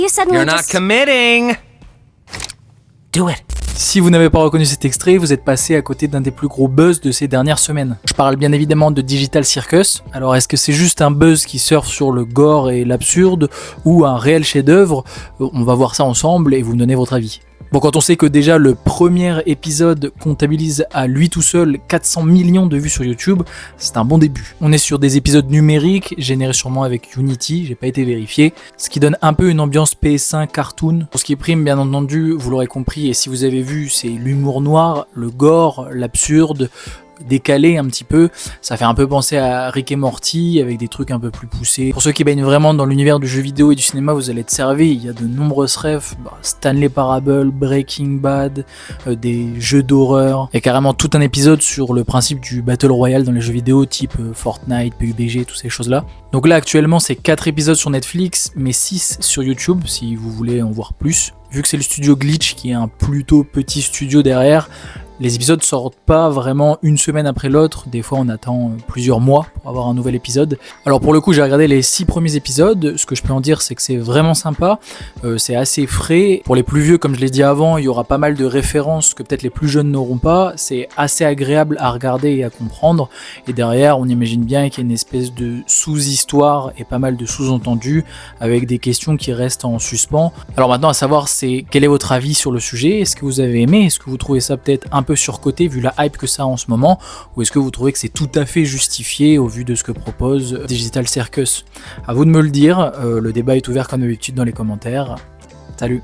You suddenly You're not just... committing. Do it. Si vous n'avez pas reconnu cet extrait, vous êtes passé à côté d'un des plus gros buzz de ces dernières semaines. Je parle bien évidemment de Digital Circus. Alors est-ce que c'est juste un buzz qui surfe sur le gore et l'absurde ou un réel chef-d'œuvre? On va voir ça ensemble et vous me donnez votre avis. Bon, quand on sait que déjà le premier épisode comptabilise à lui tout seul 400 millions de vues sur YouTube, c'est un bon début. On est sur des épisodes numériques, générés sûrement avec Unity, j'ai pas été vérifié, ce qui donne un peu une ambiance PS1 cartoon. Pour ce qui prime, bien entendu, vous l'aurez compris, et si vous avez vu, c'est l'humour noir, le gore, l'absurde, décalé un petit peu, ça fait un peu penser à Rick et Morty avec des trucs un peu plus poussés. Pour ceux qui baignent vraiment dans l'univers du jeu vidéo et du cinéma, vous allez être servis, il y a de nombreuses refs, Stanley Parable, Breaking Bad, des jeux d'horreur, il y a carrément tout un épisode sur le principe du Battle Royale dans les jeux vidéo type Fortnite, PUBG, toutes ces choses là. Donc là actuellement c'est 4 épisodes sur Netflix, mais 6 sur YouTube si vous voulez en voir plus. Vu que c'est le studio Glitch qui est un plutôt petit studio derrière, les épisodes sortent pas vraiment une semaine après l'autre, des fois on attend plusieurs mois pour avoir un nouvel épisode. Alors pour le coup j'ai regardé les 6 premiers épisodes, ce que je peux en dire c'est que c'est vraiment sympa, c'est assez frais. Pour les plus vieux, comme je l'ai dit avant, il y aura pas mal de références que peut-être les plus jeunes n'auront pas, c'est assez agréable à regarder et à comprendre, et derrière on imagine bien qu'il y a une espèce de sous-histoire et pas mal de sous-entendus avec des questions qui restent en suspens. Alors maintenant à savoir c'est quel est votre avis sur le sujet, est-ce que vous avez aimé, est-ce que vous trouvez ça peut-être un peu surcoté vu la hype que ça a en ce moment, ou est-ce que vous trouvez que c'est tout à fait justifié au vu de ce que propose Digital Circus? À vous de me le dire, le débat est ouvert comme d'habitude dans les commentaires. Salut!